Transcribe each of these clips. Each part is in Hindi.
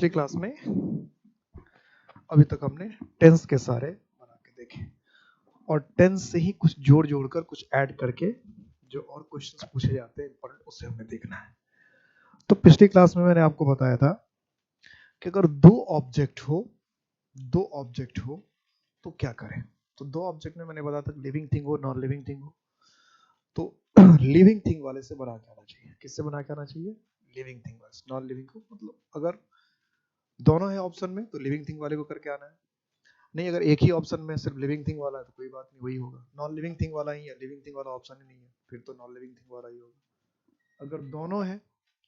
पिछली क्लास में अभी तक हमने टेंस के सारे बना के देखे और टेंस से ही कुछ जोड़ जोड़कर कुछ ऐड करके जो और क्वेश्चंस पूछे जाते हैं इंपॉर्टेंट उससे हमें देखना है। तो पिछली क्लास में मैंने आपको बताया था कि अगर दो ऑब्जेक्ट हो तो क्या करें। तो दो ऑब्जेक्ट में मैंने बताया था लिविंग थिंग हो नॉन लिविंग थिंग हो। तो लिविंग थिंग वाले से बना के आना चाहिए। किससे बना के आना चाहिए? लिविंग थिंग वाले से। नॉन लिविंग को मतलब अगर दोनों है ऑप्शन में तो लिविंग थिंग वाले को करके आना है। नहीं, अगर एक ही ऑप्शन में सिर्फ लिविंग थिंग वाला है तो कोई बात नहीं, वही होगा। नॉन लिविंग थिंग वाला ही है, लिविंग थिंग वाला ऑप्शन ही नहीं है, फिर तो नॉन लिविंग थिंग वाला ही होगा। अगर दोनों है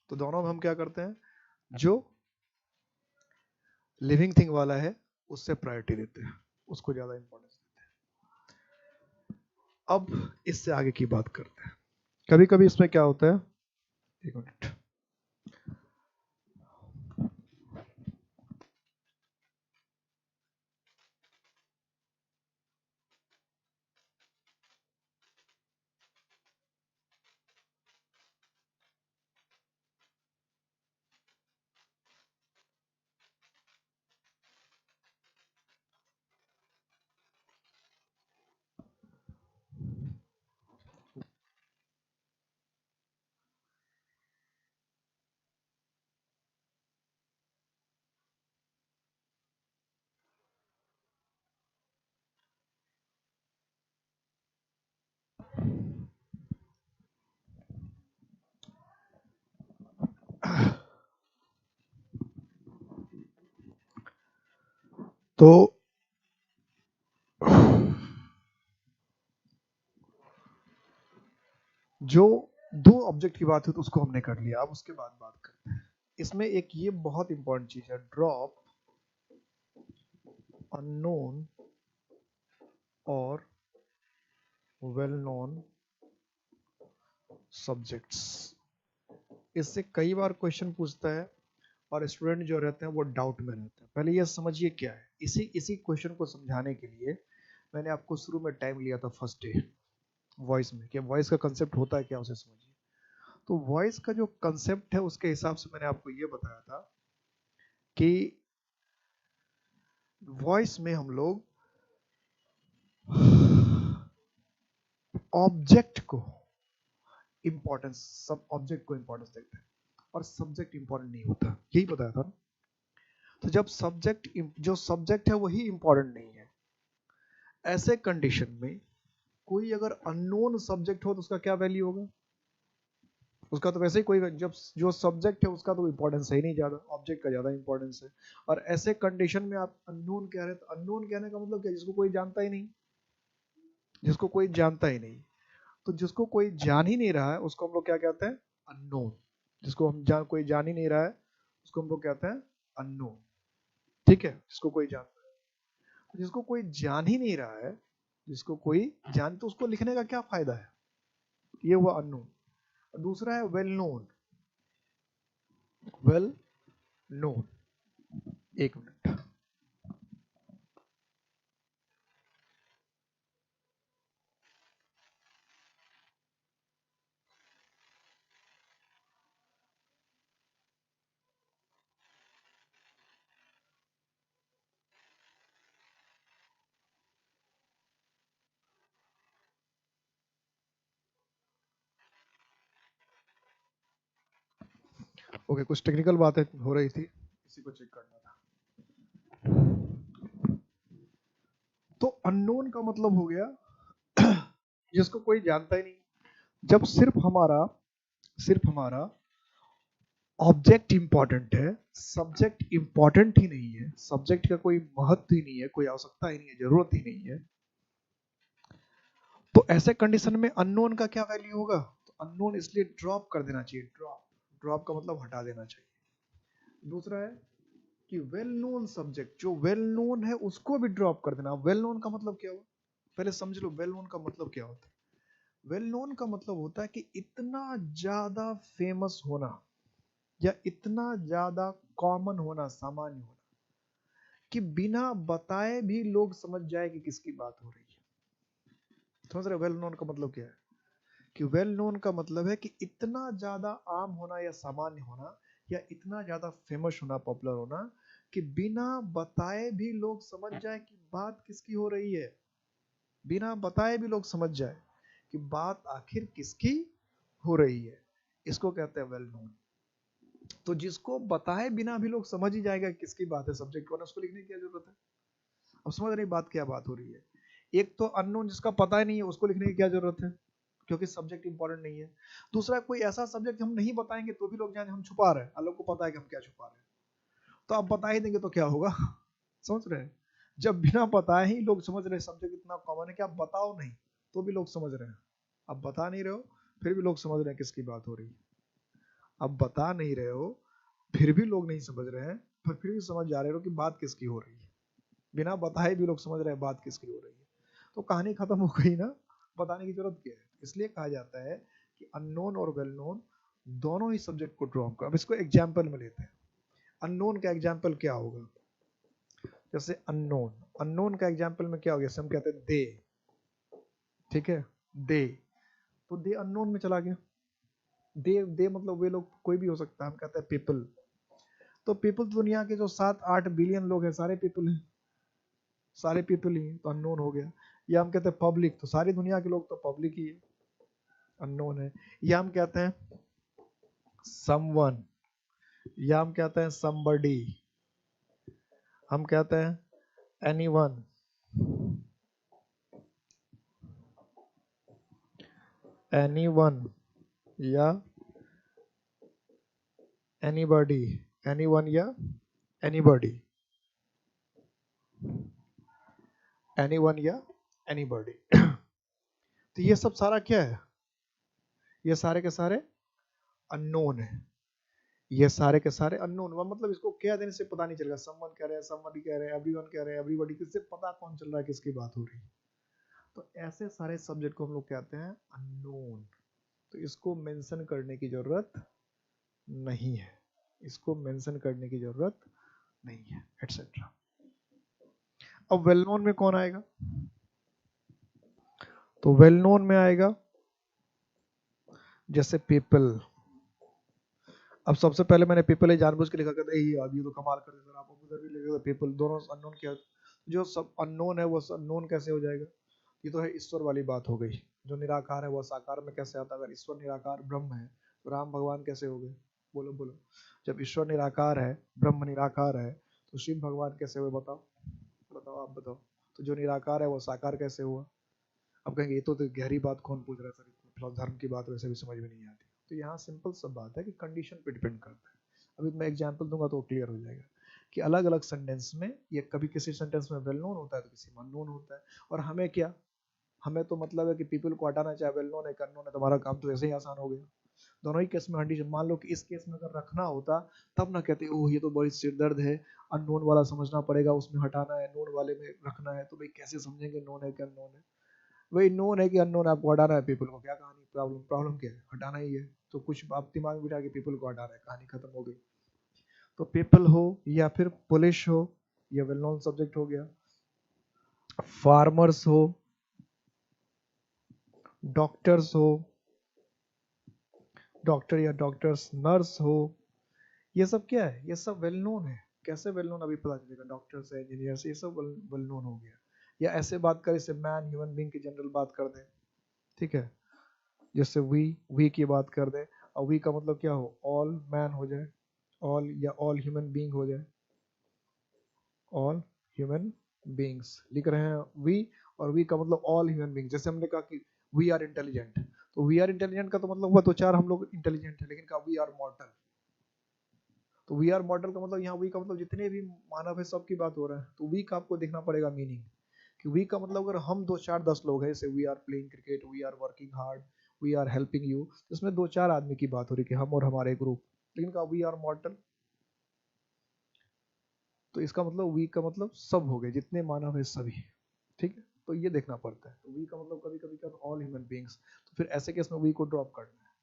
तो दोनों में हम क्या करते हैं, जो लिविंग थिंग वाला है उससे प्रायोरिटी देते हैं, उसको ज्यादा इंपॉर्टेंस देते हैं। अब इससे आगे की बात करते हैं। कभी कभी इसमें क्या होता है, एक मिनट, तो जो दो ऑब्जेक्ट की बात है तो उसको हमने कर लिया। अब उसके बाद बात करते हैं इसमें एक ये बहुत इंपॉर्टेंट चीज है, ड्रॉप अननोन और वेल नोन सब्जेक्ट्स। इससे कई बार क्वेश्चन पूछता है और स्टूडेंट जो रहते हैं वो डाउट में रहते हैं। पहले ये समझिए क्या है। इसी क्वेश्चन को समझाने के लिए मैंने आपको शुरू में टाइम लिया था फर्स्ट डे वॉइस में, कि वॉइस का कंसेप्ट होता है क्या, उसे समझिए। तो वॉइस का जो कंसेप्ट है उसके हिसाब से मैंने आपको ये बताया था कि वॉइस में हम लोग ऑब्जेक्ट को इंपॉर्टेंस, सब ऑब्जेक्ट को इंपॉर्टेंस देते हैं और सब्जेक्ट इंपॉर्टेंट नहीं होता, यही बताया था ना। तो जब सब्जेक्ट, जो सब्जेक्ट है वही इंपॉर्टेंट नहीं है, ऐसे कंडीशन में कोई अगर अननोन सब्जेक्ट हो तो उसका क्या वैल्यू होगा? उसका तो वैसे ही कोई, जब जो सब्जेक्ट है उसका तो इंपॉर्टेंस है ही नहीं ज्यादा, ऑब्जेक्ट का ज्यादा इंपॉर्टेंस है। और ऐसे कंडीशन में आप अननोन कह रहे हैं, तो अननोन कहने का मतलब क्या, जिसको कोई जानता ही नहीं, जिसको कोई जानता ही नहीं। तो जिसको कोई जान ही नहीं रहा है उसको हम लोग क्या कहते हैं? अननोन। जिसको कोई जान ही नहीं रहा है उसको हम लोग कहते हैं अननोन। ठीक है, जिसको कोई जानता है। तो जिसको कोई जान ही नहीं रहा है, जिसको कोई जान, तो उसको लिखने का क्या फायदा है? ये हुआ अननोन। दूसरा है वेल नोन। वेल नोन, एक मिनट, ओके, कुछ टेक्निकल बातें हो रही थी, इसी को चेक करना था। तो अननोन का मतलब हो गया जिसको कोई जानता ही नहीं। जब सिर्फ हमारा ऑब्जेक्ट इंपॉर्टेंट है, सब्जेक्ट इंपॉर्टेंट ही नहीं है, सब्जेक्ट का कोई महत्व ही नहीं है, कोई आवश्यकता ही नहीं है, जरूरत ही नहीं है, तो ऐसे कंडीशन में अननोन का क्या वैल्यू होगा? तो अननोन इसलिए ड्रॉप कर देना चाहिए। ड्रॉप का मतलब हटा देना चाहिए। दूसरा है कि वेल नोन सब्जेक्ट, जो वेल नोन है उसको भी ड्रॉप कर देना। वेल नोन का मतलब क्या हुआ, पहले समझ लो। वेल नोन का मतलब क्या होता है? वेल नोन का मतलब होता है कि इतना ज्यादा फेमस होना या इतना ज्यादा कॉमन होना, सामान्य होना, कि बिना बताए भी लोग समझ जाए कि किसकी बात हो रही है। समझ रहे? वेल नोन का मतलब क्या है? कि वेल नोन का मतलब है कि इतना ज्यादा आम होना या सामान्य होना या इतना ज्यादा फेमस होना, पॉपुलर होना कि बिना बताए भी लोग समझ जाए कि बात किसकी हो रही है, बिना बताए भी लोग समझ जाए कि बात आखिर किसकी हो रही है, इसको कहते हैं वेल नोन। तो जिसको बताए बिना भी लोग समझ ही जाएगा किसकी बात है, सब्जेक्ट कौन है, उसको लिखने की क्या जरूरत है। अब समझ रही बात, क्या बात हो रही है। एक तो अननोन जिसका पता ही नहीं है, उसको लिखने की क्या जरूरत है, क्योंकि सब्जेक्ट इंपॉर्टेंट नहीं है। दूसरा, कोई ऐसा सब्जेक्ट हम नहीं बताएंगे तो भी लोग जाने हम छुपा रहे हैं, लोग को पता है कि हम क्या छुपा रहे हैं, तो आप बता ही देंगे तो क्या होगा। समझ रहे हैं, जब बिना बताए ही लोग समझ रहे सब्जेक्ट इतना कॉमन है कि आप बताओ नहीं तो भी लोग समझ रहे हैं, आप बता नहीं रहे हो फिर भी लोग समझ रहे हैं किसकी बात हो रही है, आप बता नहीं रहे हो फिर भी लोग नहीं समझ रहे हैं, पर फिर भी समझ जा रहे हो कि बात किसकी हो रही है, बिना बताए भी लोग समझ रहे हैं बात किसकी हो रही है, तो कहानी खत्म हो गई ना, बताने की जरूरत क्या है। इसलिए कहा जाता है कि अननोन और वेल नोन दोनों ही सब्जेक्ट को ड्रॉप करो। अब इसको एग्जाम्पल में लेते हैं, अननोन का एग्जाम्पल क्या होगा, जैसे अननोन, अननोन का एग्जाम्पल में क्या हो गया, जैसे हम कहते हैं दे, ठीक है, दे, तो दे अननोन में चला गया, दे मतलब वे लोग कोई भी हो सकता है, हम कहते हैं पीपल, तो पीपल दुनिया के जो 7-8 बिलियन लोग हैं सारे पीपल हैं, सारे पीपल ही हैं, तो अननोन हो गया। या हम कहते हैं पब्लिक, तो सारी दुनिया के लोग तो पब्लिक ही है, अननोन है। या हम कहते हैं समवन, या हम कहते हैं समबडी, हम कहते हैं एनीवन, एनीवन या एनीबॉडी, एनीवन या एनीबॉडी, एनीवन या एनीबॉडी। तो ये सब सारा क्या है, ये सारे के सारे अननोन है, ये सारे के सारे अननोन, मतलब इसको कह देने से पता नहीं चलेगा, समवन कह रहे हैं, समबडी कह रहे हैं, एवरीवन कह रहे हैं, एवरीबॉडी, किससे पता कौन चल रहा है किसकी बात हो रही है। तो ऐसे सारे सब्जेक्ट को हम लोग कहते हैं अननोन, तो इसको मेंशन करने की जरूरत नहीं है, इसको मेंशन करने की जरूरत नहीं है, एटसेट्रा। अब वेल नोन में कौन आएगा, तो वेल नोन में आएगा जैसे पीपल। अब सबसे पहले मैंने पीपल ही जानबूझ के लिखा, कहते ये अब ये तो कमाल कर देते, आप उधर भी लिखेगा पीपल, दोनों अननोन क्या, जो सब अननोन है वो अननोन कैसे हो जाएगा, ये तो है ईश्वर वाली बात हो गई, जो निराकार है वो साकार में कैसे आता, अगर ईश्वर निराकार ब्रह्म है तो राम भगवान कैसे हो गए, बोलो बोलो, जब ईश्वर निराकार है, ब्रह्म निराकार है, तो शिव भगवान कैसे हुए, बताओ बताओ आप बताओ, तो जो निराकार है वो साकार कैसे हुआ। अब कहेंगे ये तो गहरी बात कौन पूछ रहा है सर, धर्म की बात वैसे भी समझ में नहीं आती, तो यहाँ सिंपल सब बात है कि कंडीशन पे डिपेंड करता है। अभी मैं एग्जांपल दूंगा तो क्लियर हो जाएगा कि अलग अलग सेंटेंस में ये कभी किसी सेंटेंस में वेल नोन होता है तो किसी में अननोन होता है, और हमें क्या, हमें तो मतलब है कि पीपल को हटाना, चाहे वेल नोन है अननोन है, तुम्हारा काम तो ऐसे ही आसान हो गया। दोनों ही केस में कंडीशन, मान लो कि इस केस में अगर रखना होता तब ना कहते ओह ये तो बड़ी सिरदर्द है, अननोन वाला समझना पड़ेगा, उसमें हटाना है, नोन वाले में रखना है, तो भाई कैसे समझेंगे नोन है कि अननोन है। वही नोन है कि अननोन, आपको हटाना है पीपल को, क्या कहानी, प्रॉब्लम प्रॉब्लम क्या है, हटाना ही है, तो कुछ आप दिमाग में बिठा के पीपल को हटा रहे हैं, कहानी खत्म हो गई। तो पीपल हो या फिर पुलिस हो, ये वेल नोन सब्जेक्ट हो गया, फार्मर्स हो, डॉक्टर्स हो, डॉक्टर या डॉक्टर्स, नर्स हो, ये सब क्या है, ये सब वेल नोन है। कैसे वेल नोन अभी पता चलेगा, डॉक्टर्स है, इंजीनियर्स, ये सब वेल नोन हो गया। या ऐसे बात करें, जैसे मैन, ह्यूमन बीइंग की जनरल बात कर दें, ठीक है, जैसे वी की बात कर दें, और वी का मतलब क्या हो, ऑल मैन हो जाए, ऑल, या ऑल ह्यूमन बीइंग हो जाए, ऑल ह्यूमन बीइंग्स लिख रहे हैं वी, और वी का मतलब ऑल ह्यूमन बीइंग। जैसे हमने कहा कि वी आर इंटेलिजेंट, तो वी आर इंटेलिजेंट का तो मतलब हुआ तो चार हम लोग इंटेलिजेंट है, लेकिन कहा वी आर मॉर्टल, तो वी आर मॉडल का मतलब यहाँ वी का मतलब जितने भी मानव है सबकी बात हो रहा है, तो वी का आपको देखना पड़ेगा मीनिंग, कि वी का मतलब अगर हम 2 4 10 लोग हैं, जैसे we are playing cricket, we are working hard, we are helping you, इसमें 2 4 आदमी की बात हो रही कि हम और हमारे ग्रुप, लेकिन का वी आर मॉडल, तो इसका मतलब वी का मतलब सब हो गए, जितने मानव है सभी, ठीक है, तो ये देखना पड़ता है। तो वी का मतलब कभी कभी क्या, ऑल ह्यूमन बींग्स, तो फिर ऐसे केस में वी को ड्रॉप करना है।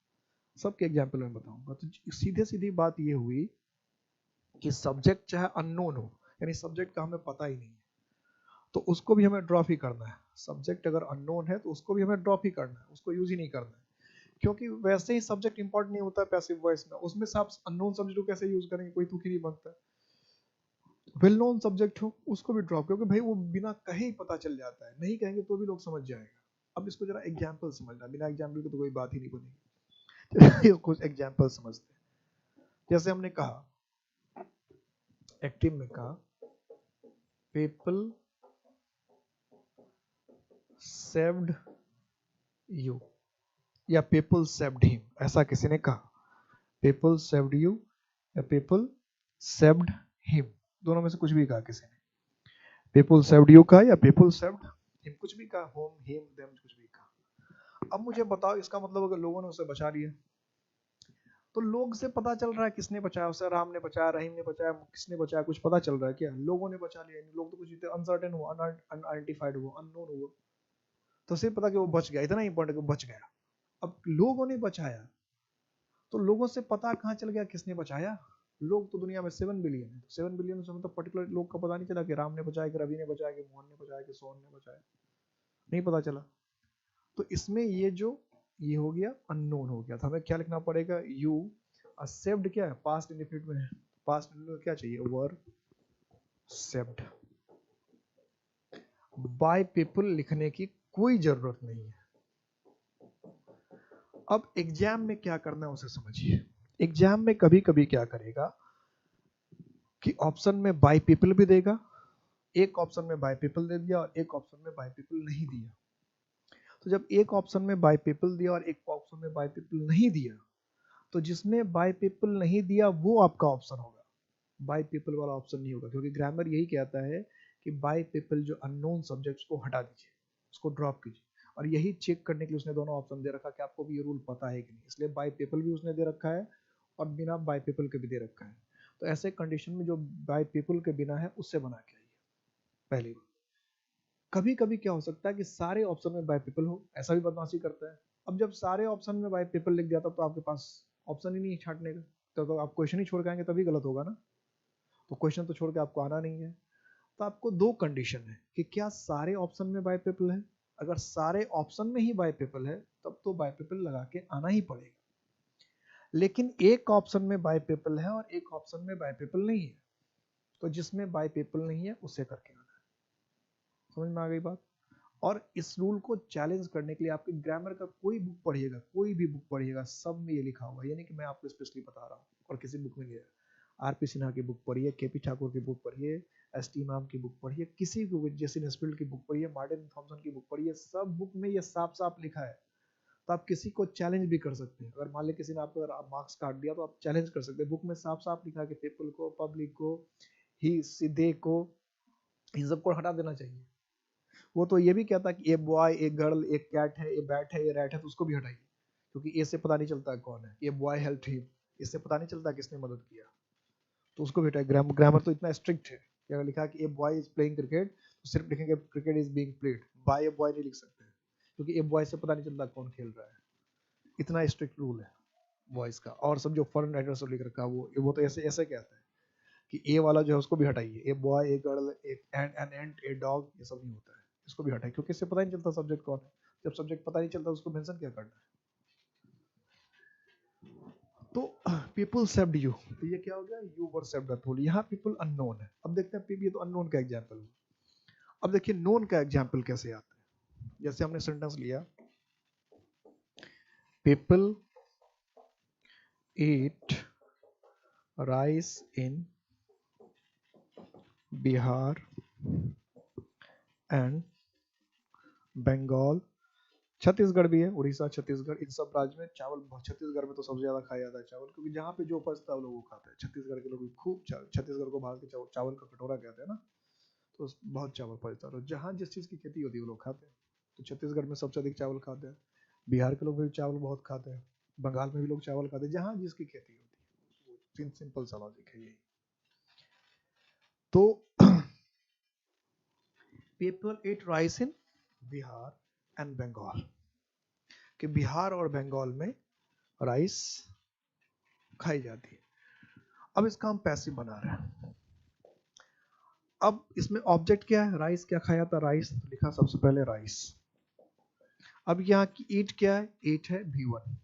सबके एग्जाम्पल में बताऊंगा, तो सीधे सीधी बात ये हुई कि सब्जेक्ट चाहे अननोन हो, यानी सब्जेक्ट का हमें पता ही नहीं है, तो उसको भी हमें ड्रॉप ही करना है। सब्जेक्ट अगर अननोन है तो उसको भी हमें ड्रॉप ही करना है, उसको यूज ही नहीं करना है। क्योंकि वैसे ही सब्जेक्ट इंपॉर्टेंट नहीं होता पैसिव वॉइस में, उसमें से आप अननोन सब्जेक्ट को कैसे यूज करेंगे, कोई तुक ही नहीं बनता। वेल नोन सब्जेक्ट हो उसको भी ड्रॉप, क्योंकि भाई वो बिना कहे ही पता चल जाता है, नहीं कहेंगे तो भी लोग समझ जाएगा। अब इसको जरा एग्जाम्पल समझना, बिना एग्जाम्पल के तो कोई बात ही नहीं बनेगी। कुछ एग्जाम्पल समझते हैं। जैसे हमने कहा एक्टिव में कहा पीपल सेव्ड यू या पीपल सेव्ड हिम, ऐसा किसी ने कहा। पीपल सेव्ड यू या पीपल सेव्ड हिम, दोनों में से कुछ भी कहा किसी ने। पीपल सेव्ड यू कहा या पीपल सेव्ड हिम, कुछ भी कहा, होम हिम देम कुछ भी कहा। अब मुझे बताओ इसका मतलब अगर लोगों ने उसे बचा लिया तो लोग से पता चल रहा है किसने बचाया उसे, राम ने बचाया, रहीम ने बचाया, किसने बचाया, कुछ पता चल रहा है क्या? लोगों ने बचा लिया। लोग तो कुछ अनसर्टेन हुआ, अनआइडेंटिफाइड हुआ, अननोन हुआ, तो सिर्फ पता कि वो बच गया, इतना इंपॉर्टेंट कि बच गया। अब लोगों ने बचाया तो लोगों से पता कहाँ चल गया किसने बचाया? लोग तो दुनिया में 7 बिलियन है, 7 बिलियन से मतलब पर्टिकुलर लोग का पता नहीं चला कि राम ने बचाया, कि रवि ने बचाया, कि मोहन ने बचाया, कि सोहन ने बचाया, नहीं पता चला। तो इसमें ये हो गया अननोन हो गया। तो हमें क्या लिखना पड़ेगा? यू सेव्ड क्या है, पास्ट इंडेफिनिट में है, पास्ट इंडेफिनिट क्या चाहिए, वर सेव्ड। बाय पीपल लिखने की कोई जरूरत नहीं है। अब एग्जाम में क्या करना है उसे समझिए। एग्जाम में कभी कभी क्या करेगा कि ऑप्शन में बाय पीपल भी देगा, एक ऑप्शन में बाय पीपल दे दिया और एक ऑप्शन में बाय पीपल नहीं दिया। तो जब एक ऑप्शन में बाय पीपल दिया और एक ऑप्शन में बाय पीपल नहीं दिया, तो जिसमें बाय पीपल नहीं दिया वो आपका ऑप्शन होगा, बाय पीपल वाला ऑप्शन नहीं होगा। क्योंकि ग्रामर यही कहता है कि बाय पीपल जो अननोन सब्जेक्ट्स को हटा दीजिए, उसको ड्रॉप कीजिए। और यही चेक करने के लिए उसने दोनों ऑप्शन दे रखा कि आपको भी ये रूल पता है कि नहीं, इसलिए बाय पीपल भी उसने दे रखा है और बिना बाय पीपल के भी दे रखा है। तो ऐसे कंडीशन में जो बाय पीपल के बिना है उससे बना के आइए पहली बार। कभी कभी क्या हो सकता है कि सारे ऑप्शन में बाय पीपल हो, ऐसा भी बदमाशी करता है। अब जब सारे ऑप्शन में बाय पीपल लिख दिया तो आपके पास ऑप्शन ही नहीं है छांटने का, तो आप क्वेश्चन ही छोड़ के आएंगे तभी गलत होगा ना। तो क्वेश्चन तो छोड़ के आपको आना नहीं है। तो आपको दो कंडीशन है कि क्या सारे ऑप्शन में बाय पीपल है, अगर सारे ऑप्शन में ही बाय पीपल है तब तो बाय पीपल लगा के आना ही पड़ेगा। लेकिन एक ऑप्शन में बाय पीपल है और एक ऑप्शन में बाय पीपल नहीं है, तो जिसमें बाय पीपल नहीं है उसे करके आना है। समझ में आ गई बात? और इस रूल को चैलेंज करने के लिए आपके ग्रामर का कोई बुक पढ़िएगा, कोई भी बुक पढ़िएगा, सब में ये लिखा हुआ है, यानी कि मैं आपको स्पेशली बता रहा हूँ और किसी बुक में नहीं है। आरपी सिन्हा की बुक पढ़िए, केपी ठाकुर की बुक पढ़िए, एसटी इमाम की बुक पढ़िए, किसी भी जेसी नेस्फील्ड की बुक पढ़िए, मार्टिन थॉमसन की बुक पढ़िए, सब बुक में ये साफ साफ लिखा है। तो आप किसी को चैलेंज भी कर सकते हैं। अगर मान ली किसी ने आपको अगर मार्क्स काट दिया तो आप चैलेंज कर सकते हैं। बुक में साफ साफ लिखा है कि पीपल को, पब्लिक को, ही, सीधे को, इन सबको हटा देना चाहिए। वो तो ये भी कहता है कि ए बॉय, ए गर्ल, एक कैट है, ए बैट है, ए रैट है, तो उसको भी हटाइए, क्योंकि ए से पता नहीं चलता कौन है। ए बॉय हेल्प हिम, इससे पता नहीं चलता किसने मदद किया, तो उसको भी हटाइए। ग्रामर तो इतना स्ट्रिक्ट है कि अगर लिखा कि a boy is playing cricket तो सिर्फ लिखेंगे cricket is being played, by a boy नहीं लिख सकते, क्योंकि ए बॉय से पता नहीं चलता कौन खेल रहा है। इतना स्ट्रिक्ट रूल है बॉयज का। और सब जो फॉरेन राइटर्स लिख रखा है वो तो ऐसे ऐसे कहता है कि ए वाला जो है उसको भी हटाइए, a boy, a girl, an ant, a dog, ये सब नहीं होता है, इसको भी हटाइए, क्योंकि इससे पता नहीं चलता सब्जेक्ट कौन है। जब सब्जेक्ट पता नहीं चलता उसको मेंशन क्या करना है। तो पीपल सेव्ड यू, तो ये क्या हो गया, you were saved that rule. यहाँ पीपल अननोन है। अब देखते हैं ये तो अननोन का एग्जांपल है। अब देखिए नोन का एग्जांपल कैसे आता है। जैसे हमने सेंटेंस लिया, people eat rice in Bihar and Bengal. Chhattisgarh भी है, उड़ीसा, छत्तीसगढ़, इन सब राज्य में चावल, छत्तीसगढ़ में तो सबसे ज्यादा खाया जाता है चावल, क्योंकि जहाँ पे जो उपजता है वो लोग वो खाते हैं। छत्तीसगढ़ के लोग भी खूब छत्तीसगढ़ को भारत के चावल का कटोरा कहते हैं ना, तो बहुत चावल पड़ता है। और जहाँ जिस चीज की खेती होती है वो लोग खाते हैं। तो छत्तीसगढ़ में सबसे अधिक चावल खाते हैं, बिहार के लोग भी चावल बहुत खाते हैं, बंगाल में भी लोग चावल खाते हैं, जहाँ जिसकी खेती होती है। सिंपल सा लॉजिक है यही। तो people eat rice in Bihar and Bengal, कि बिहार और बंगाल में राइस खाई जाती है। अब इसका हम पैसिव बना रहे हैं। अब इसमें ऑब्जेक्ट क्या है, राइस। क्या खाया था, राइस, तो लिखा सबसे पहले राइस। अब यहाँ की ईट क्या है, ईट है V1,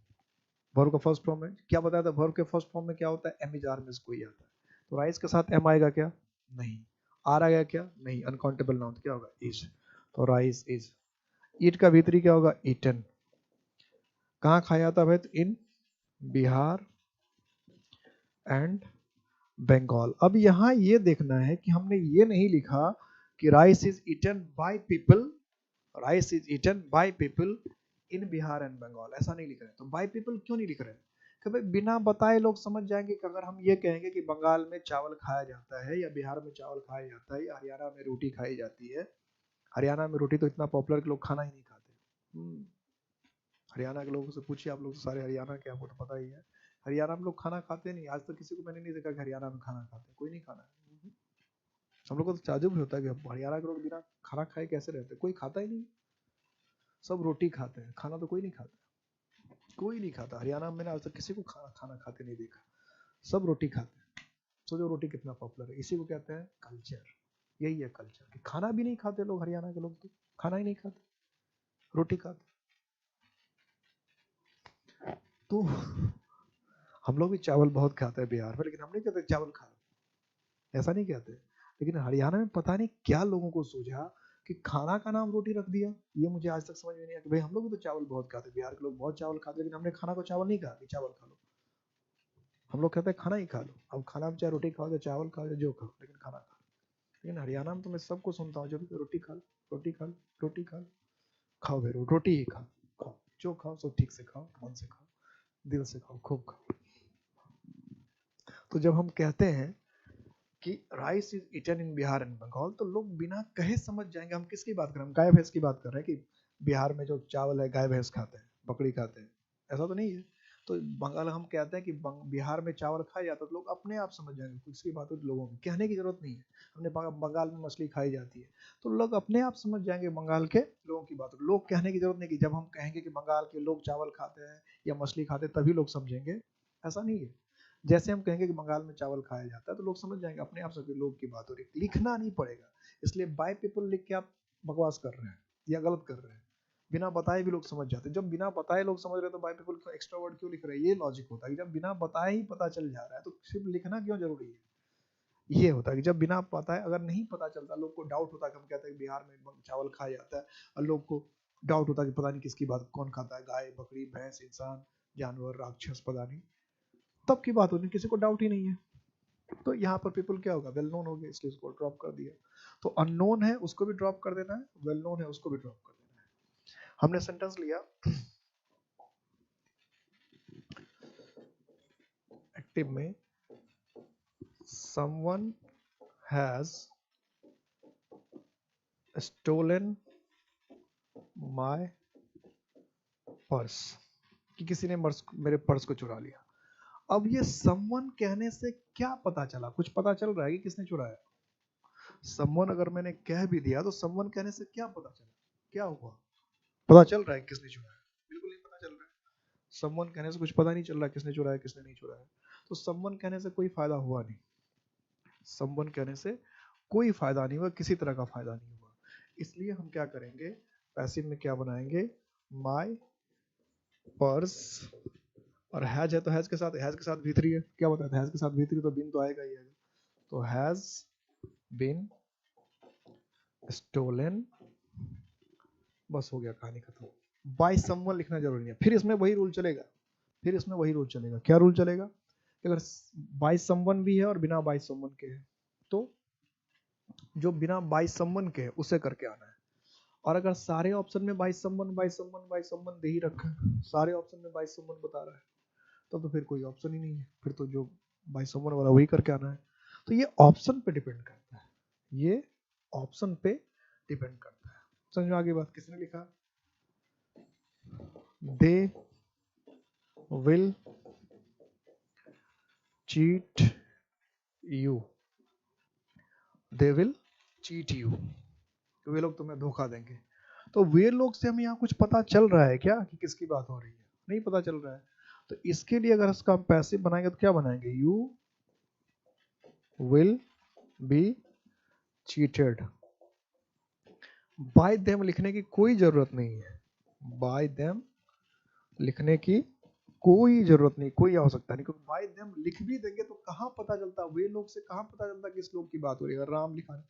वर्ब का फर्स्ट फॉर्म में क्या बताया था, वर्ब के फर्स्ट फॉर्म में क्या होता है, एम इज आर में से कोई आता है, तो राइस के साथ एम आएगा क्या, नहीं, आर आएगा क्या, नहीं, अनकाउंटेबल नाउन क्या होगा, इज, तो राइस इज। ईट का भीतरी क्या होगा, ईटन। कहाँ खाया जाता है भाई, तो इन बिहार एंड बंगाल। अब यहाँ ये देखना है कि हमने ये नहीं लिखा कि rice is eaten by people, rice is eaten by people in Bihar and Bengal, ऐसा नहीं लिख रहे। तो बाय पीपल क्यों नहीं लिख रहे, कि भाई बिना बताए लोग समझ जाएंगे कि अगर हम ये कहेंगे कि बंगाल में चावल खाया जाता है या बिहार में चावल खाया जाता है या हरियाणा में रोटी खाई जाती है, हरियाणा में रोटी तो इतना पॉपुलर कि लोग खाना ही नहीं खाते। हरियाणा के लोगों से पूछिए, आप लोग तो सारे हरियाणा के, आपको तो पता ही है, हरियाणा में लोग खाना खाते नहीं, आज तक किसी को मैंने नहीं देखा कि हरियाणा में खाना खाते, कोई नहीं खाना है। हम लोग को तो ताज्जुब भी होता है कि हरियाणा के लोग बिना खाना खाए कैसे रहते, कोई खाता ही नहीं, सब रोटी खाते हैं, खाना तो कोई नहीं खाता, कोई नहीं खाता हरियाणा में, मैंने आज तक किसी को खाना खाते नहीं देखा, सब रोटी खाते हैं। सोचो रोटी कितना पॉपुलर है, इसी को कहते हैं कल्चर, यही है कल्चर, कि खाना भी नहीं खाते लोग, हरियाणा के लोग तो खाना ही नहीं खाते, रोटी खाते। तो हम लोग भी चावल बहुत खाते हैं बिहार में, लेकिन हम नहीं कहते चावल खा, ऐसा नहीं कहते। लेकिन हरियाणा में पता नहीं क्या लोगों को सूझा कि खाना का नाम रोटी रख दिया, ये मुझे आज तक समझ में नहीं आया कि भाई हम लोग भी तो चावल बहुत खाते, बिहार के लोग बहुत चावल खाते, लेकिन हमने खाना को चावल नहीं कहा कि चावल खा लो, हम लोग कहते हैं खाना ही खा लो, अब खाना में चाहे रोटी खाओ चाहे चावल खाओ चाहे जो खाओ, लेकिन खाना खा लो। लेकिन हरियाणा में तो मैं सबको सुनता हूँ, जब रोटी खा लो, रोटी खा लो, रोटी खा लो, खाओ भाई रोटी ही खाओ, खाओ जो खाओ सब ठीक से खाओ, मन से खाओ, दिल से खाओ, खूब खाओ। तो जब हम कहते हैं कि rice is eaten in Bihar and Bengal, तो लोग बिना कहे समझ जाएंगे हम किसकी बात कर रहे हैं, हम गाय भैंस की बात कर रहे हैं कि बिहार में जो चावल है गाय भैंस खाते हैं, बकरी खाते हैं, ऐसा तो नहीं है। तो बंगाल हम कहते हैं कि बिहार में चावल खाया जाता है, तो लोग अपने आप समझ जाएंगे, किसकी बात हो, लोगों की कहने की जरूरत नहीं है। हमने बंगाल में मछली खाई जाती है, तो लोग अपने आप समझ जाएंगे बंगाल के लोगों की बात, लोग कहने की जरूरत नहीं कि जब हम कहेंगे कि बंगाल के लोग चावल खाते हैं या मछली खाते हैं तभी लोग समझेंगे, ऐसा नहीं है। जैसे हम कहेंगे कि बंगाल में चावल खाया जाता है तो लोग समझ जाएंगे, अपने आप से लोग की बात हो रही है, लिखना नहीं पड़ेगा। इसलिए बाय पीपल लिख के आप बकवास कर रहे हैं या गलत कर रहे हैं, बिना बताए भी लोग समझ जाते हैं। जब बिना बताए लोग समझ रहे हैं तो बाय पीपल क्यों एक्स्ट्रा वर्ड क्यों लिख रहे हैं, ये लॉजिक होता है कि जब बिना बताए ही पता चल जा रहा है तो सिर्फ लिखना क्यों जरूरी है, ये होता है कि जब बिना पता है, अगर नहीं पता चलता, लोग को डाउट होता है कि हम कहते हैं बिहार में चावल खाया जाता है, और लोग को डाउट होता है कि पता नहीं किसकी बात, कौन खाता है, गाय बकरी भैंस इंसान जानवर राक्षस, पता नहीं, तब की बात होती, किसी को डाउट ही नहीं है। तो यहाँ पर पीपल क्या होगा, वेल नोन हो गया, इसलिए उसको ड्रॉप कर दिया। तो अननोन है उसको भी ड्रॉप कर देना है, वेल नोन है उसको भी ड्रॉप कर देना है। हमने सेंटेंस लिया एक्टिव में, someone has stolen my purse, कि किसी ने मेरे पर्स को चुरा लिया। अब ये someone कहने से क्या पता चला, कुछ पता चल रहा है कि किसने चुराया। someone अगर मैंने कह भी दिया तो someone कहने से क्या पता चला, क्या हुआ, पता चल रहा है किसने चुराया, बिल्कुल नहीं पता चल रहा है। someone कहने से कुछ पता नहीं चल रहा किसने चुराया किसने नहीं चुराया, तो someone कहने से कोई फायदा हुआ नहीं, someone कहने से कोई फायदा नहीं हुआ, किसी तरह का फायदा नहीं हुआ। इसलिए हम क्या करेंगे, पैसिव में क्या बनाएंगे, माय पर्स, और हैज है तो हैज के साथ भी3 है, क्या बताया, हैज के साथ भी3 तो बिन तो आएगा ही आएगा, तो हैज बिन स्टोलन, बस हो गया, कहानी खत्म। बाय समवन लिखना जरूरी नहीं है, फिर इसमें वही रूल चलेगा, क्या रूल चलेगा, अगर बाय समवन भी है और बिना बाय समवन के है, तो जो बिना बाय समवन के है उसे करके आना है। और अगर सारे ऑप्शन में बाय समवन दे ही रखा है, सारे ऑप्शन में बाय समवन बता रहा है, तो फिर कोई ऑप्शन ही नहीं है, फिर तो जो बाय समवन वाला वही करके आना है। तो ये ऑप्शन पे डिपेंड करता है, ये ऑप्शन पे डिपेंड करता है। समझ में आगे बात, किसने लिखा, they will cheat you, they will cheat you, तो वे लोग तुम्हें धोखा देंगे। तो वे लोग से हमें यहाँ कुछ पता चल रहा है क्या कि किसकी बात हो रही है, नहीं पता चल रहा है। तो इसके लिए अगर इसका हम पैसिव बनाएंगे तो क्या बनाएंगे, you will be cheated. Bye them लिखने की कोई जरूरत नहीं है, बाय देम लिखने की कोई जरूरत नहीं, कोई आवश्यकता नहीं, क्योंकि बाय देम लिख भी देंगे तो कहाँ पता चलता, वे लोग से कहाँ पता चलता किस लोग की बात हो रही है। राम लिखा है,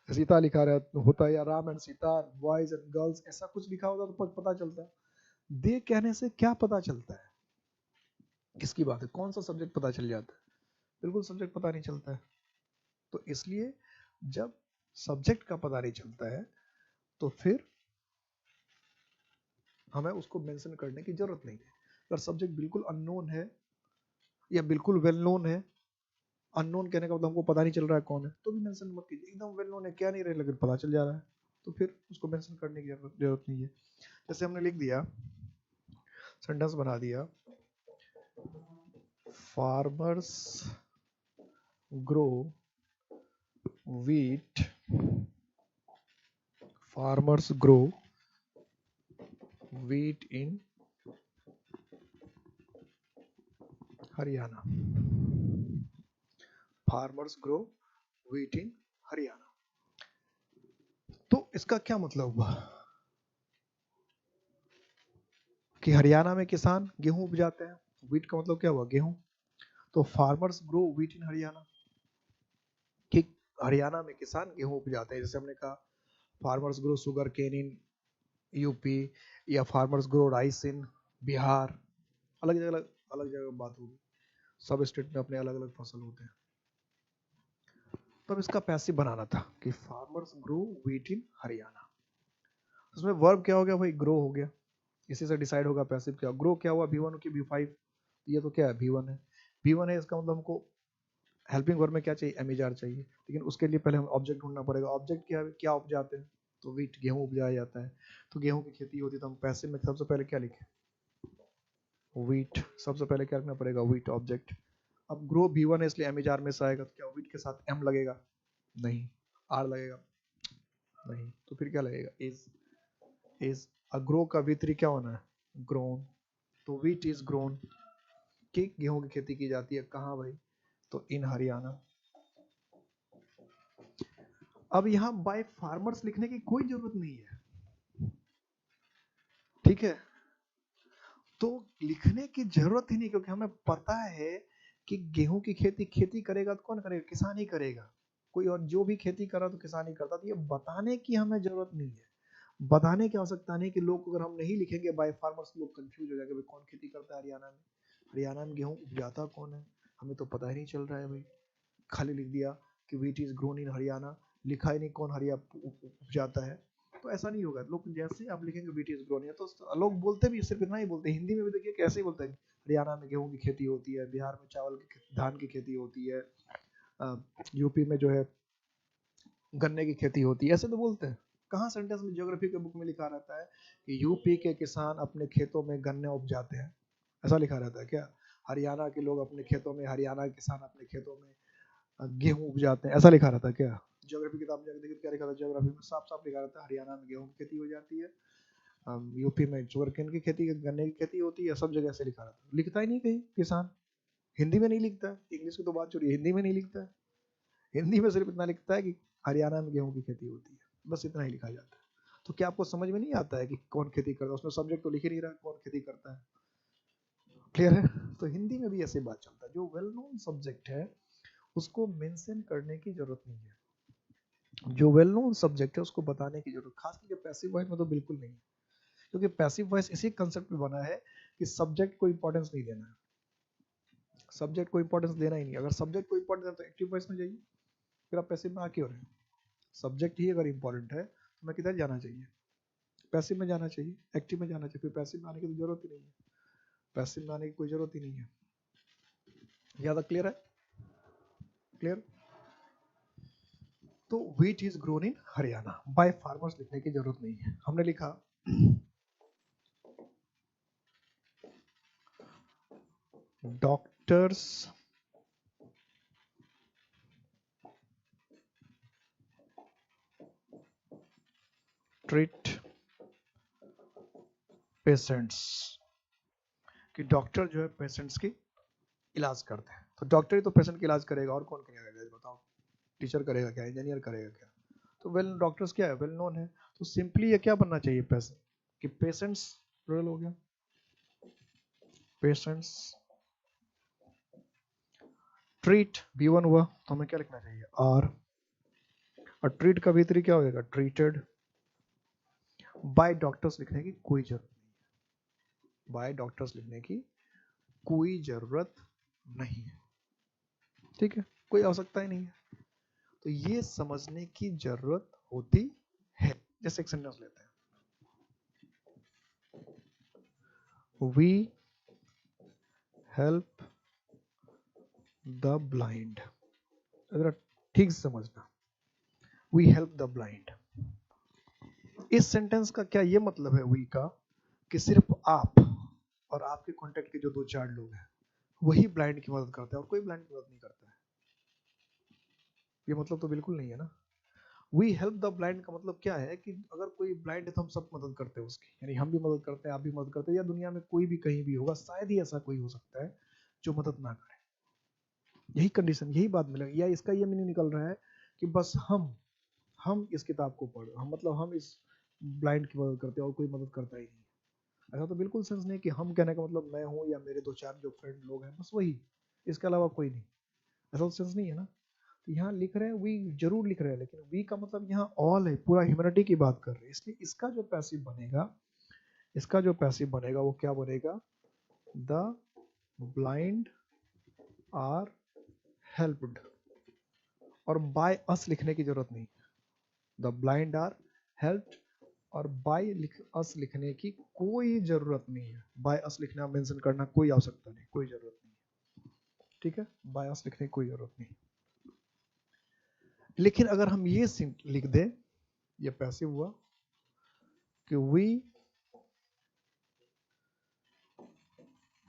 सीता लिखा रहा होता है, या Ram and Sita, boys and girls, ऐसा कुछ लिखा होता तो पता चलता है। दे कहने से क्या पता चलता है किसकी बात है, कौन सा सब्जेक्ट पता चल जाता है? बिल्कुल सब्जेक्ट पता नहीं चलता है। तो इसलिए जब सब्जेक्ट का पता नहीं चलता है तो फिर हमें उसको मेंशन करने की जरूरत नहीं है। अगर सब्जेक्ट बिल्कुल अननोन है या बिल्कुल वेल नोन है, अननोन कहने का मतलब हमको पता नहीं चल रहा है कौन है, तो भी मेंशन मत कीजिए। एकदम वेल नोन है, क्या नहीं रहे लेकिन पता चल जा रहा है, तो फिर उसको मेंशन करने की जरूरत नहीं है। जैसे हमने लिख दिया, सेंटेंस बना दिया, farmers grow wheat, farmers grow wheat in Haryana, farmers grow wheat in Haryana. तो इसका क्या मतलब हुआ कि हरियाणा में किसान गेहूं उपजाते हैं, wheat का मतलब क्या हुआ, गेहूं। तो farmers grow wheat in Haryana, कि हरियाणा में किसान गेहूं उपजाते हैं। जैसे हमने कहा farmers grow sugar cane in UP, या farmers grow rice in Bihar. अलग जगह बात होगी, सब स्टेट में अपने अलग अलग फसल होते हैं। तब इसका पैसिव बनाना था कि फार्मर्स ग्रो व्हीट इन हरियाणा। उसमें वर्ब क्या हो गया भाई, ग्रो हो गया, इसी से डिसाइड होगा पैसिव क्या। ग्रो क्या हुआ, V1 की V5, ये तो क्या है V1 है, V1 है, इसका मतलब हमको हेल्पिंग वर्ब में क्या चाहिए, एमिजार चाहिए। लेकिन उसके लिए पहले हम ऑब्जेक्ट ढूंढना पड़ेगा। ऑब्जेक्ट क्या है, क्या उपजाते हैं, तो व्हीट, गेहूं उपजाया जाता है। तो गेहूं की खेती होती है, तो हम पैसिव में सबसे पहले क्या लिखे, व्हीट। सबसे पहले क्या रखना पड़ेगा, व्हीट ऑब्जेक्ट। अब ग्रो V1 है इसलिए एमिजार में से आएगा, तो क्या व्हीट के साथ एम लगेगा, नहीं। आर लगेगा, नहीं। तो फिर क्या लगेगा, इज ग्रो का V3 क्या होना है, ग्रोन। तो व्हीट इज ग्रोन, कि गेहूं की खेती की जाती है कहाँ भाई, तो इन हरियाणा। अब यहाँ बाय फार्मर्स लिखने की कोई जरूरत नहीं है, ठीक है। तो लिखने की जरूरत ही नहीं, क्योंकि हमें पता है कि गेहूं की खेती करेगा तो कौन करेगा, किसान ही करेगा। कोई और जो भी खेती कर रहा तो किसान ही करता। तो ये बताने की हमें जरूरत नहीं है, बताने की आवश्यकता नहीं कि लोग, अगर हम नहीं लिखेंगे बाय फार्मर्स, लोग कंफ्यूज हो जाएंगे भाई कौन खेती करता है हरियाणा में, हरियाणा में गेहूं उपजाता कौन है, हमें तो पता ही नहीं चल रहा है भाई। खाली लिख दिया कि wheat is grown in Haryana, लिखा ही नहीं कौन हरियाणा उपजाता है। तो ऐसा नहीं होगा। लोग जैसे आप लिखेंगे व्हीट इज ग्रोन, तो लोग बोलते भी सिर्फ इतना ही बोलते हैं, हिंदी में भी देखिए कैसे ही बोलते हैं, हरियाणा में गेहूं की खेती होती है, बिहार में चावल की, धान की खेती होती है, यूपी में जो है गन्ने की खेती होती है, ऐसे तो बोलते हैं। कहाँ सेंटेंस में, ज्योग्राफी के बुक में लिखा रहता है कि यूपी के किसान अपने खेतों में गन्ने उपजाते हैं, ऐसा लिखा रहता है क्या? हरियाणा के लोग अपने खेतों में, हरियाणा के किसान अपने खेतों में गेहूं उपजाते हैं, ऐसा लिखा रहता है क्या? ज्योग्राफी किताब में जाकर देखिए क्या लिखा था, ज्योग्राफी में साफ साफ लिखा रहता है हरियाणा में गेहूं की खेती हो जाती है, यूपी में शुगरकेन की खेती, गन्ने की खेती होती है, सब जगह से लिखा रहता है। लिखता ही नहीं कहीं किसान, हिंदी में नहीं लिखता है, इंग्लिश की तो बात छोड़िए, हिंदी में नहीं लिखता है। हिंदी में सिर्फ इतना लिखता है कि हरियाणा में गेहूं की खेती होती है, बस इतना ही लिखा जाता है। तो क्या आपको समझ में नहीं आता है कि कौन खेती करता है? उसमें सब्जेक्ट तो लिख ही नहीं रहा कौन खेती करता है, क्लियर है? तो हिंदी में भी ऐसे बात चलता है, जो वेल नोन सब्जेक्ट है उसको मेंशन करने की जरूरत नहीं है, जो वेल नोन सब्जेक्ट है उसको बताने की जरूरत, खास करके पैसिव वॉइस में तो बिल्कुल नहीं है। क्योंकि पैसिव वॉइस इसी कंसेप्ट पे बना है कि सब्जेक्ट को इंपॉर्टेंस नहीं देना है, सब्जेक्ट को इंपॉर्टेंस देना ही नहीं। अगर सब्जेक्ट को इंपॉर्टेंस है तो एक्टिव वॉइस में जाइए, फिर आप पैसिव में आ क्यों रहे हैं? सब्जेक्ट ही अगर इंपॉर्टेंट है तो मैं किधर जाना चाहिए, पैसिव में जाना चाहिए, एक्टिव में जाना चाहिए। फिर पैसिव में आने की तो जरूरत ही नहीं है, पैसिव में आने की कोई जरूरत ही नहीं है। ज्यादा क्लियर है, क्लियर? तो wheat is grown in Haryana, by farmers लिखने की जरूरत नहीं है। हमने लिखा डॉक्टर्स ट्रीट पेशेंट्स, कि डॉक्टर जो है पेशेंट्स की इलाज करते हैं। तो डॉक्टर ही तो पेशेंट की इलाज करेगा, और कौन करेगा बताओ? टीचर करेगा क्या, इंजीनियर करेगा क्या? तो वेल डॉक्टर्स क्या है, वेल नोन है। तो सिंपली ये क्या बनना चाहिए, पेशेंट, कि पेशेंट्स प्लुरल हो गया, पेशेंट्स ट्रीट B1 हुआ तो हमें क्या लिखना चाहिए R, और ट्रीट का भीतरी क्या होगा ट्रीटेड बाय डॉक्टर्स लिखने की कोई जरूरत नहीं, बाय डॉक्टर्स लिखने की कोई जरूरत नहीं है, ठीक है, कोई आवश्यकता ही नहीं है। तो ये समझने की जरूरत होती है। जैसे एक सेंटेंस लेते हैं, वी हेल्प द ब्लाइंड, अगर ठीक से समझना, वी हेल्प द ब्लाइंड, इस सेंटेंस का क्या ये मतलब है वी का कि सिर्फ आप और आपके कांटेक्ट के जो 2-4 लोग हैं वही ब्लाइंड की मदद करते हैं और कोई ब्लाइंड की मदद नहीं करता है, ये मतलब तो बिल्कुल नहीं है ना। वी हेल्प द ब्लाइंड का मतलब क्या है कि अगर कोई ब्लाइंड है तो हम सब मदद करते हैं उसकी, यानी हम भी मदद करते हैं, आप भी मदद करते हैं, या दुनिया में कोई भी कहीं भी होगा, शायद ही ऐसा कोई हो सकता है जो मदद ना करे, यही कंडीशन, यही बात मिलेगी। या इसका ये मीनिंग निकल रहा है कि बस हम इस किताब को पढ़, हम मतलब हम इस ब्लाइंड की मदद करते हैं और कोई मदद करता ही नहीं, ऐसा तो बिल्कुल सेंस नहीं कि हम कहने का मतलब मैं हूँ या मेरे 2-4 जो फ्रेंड लोग हैं बस वही, इसके अलावा कोई नहीं, ऐसा तो सेंस नहीं है ना। तो यहाँ लिख रहे हैं वी, जरूर लिख रहे हैं, लेकिन वी का मतलब यहाँ ऑल है, पूरा ह्यूमैनिटी की बात कर रहे हैं, इसलिए इसका जो पैसिव बनेगा, इसका जो पैसिव बनेगा वो क्या बनेगा, द ब्लाइंड आर हेल्प्ड, और बाय अस लिखने की जरूरत नहीं, द ब्लाइंड आर हेल्प्ड, और बाय अस लिखने की कोई जरूरत नहीं है, बाय अस लिखना मेंशन करना कोई आवश्यकता नहीं, कोई जरूरत नहीं, ठीक है, बाय अस लिखने की कोई जरूरत नहीं। लेकिन अगर हम ये लिख दें, ये पैसिव हुआ कि वी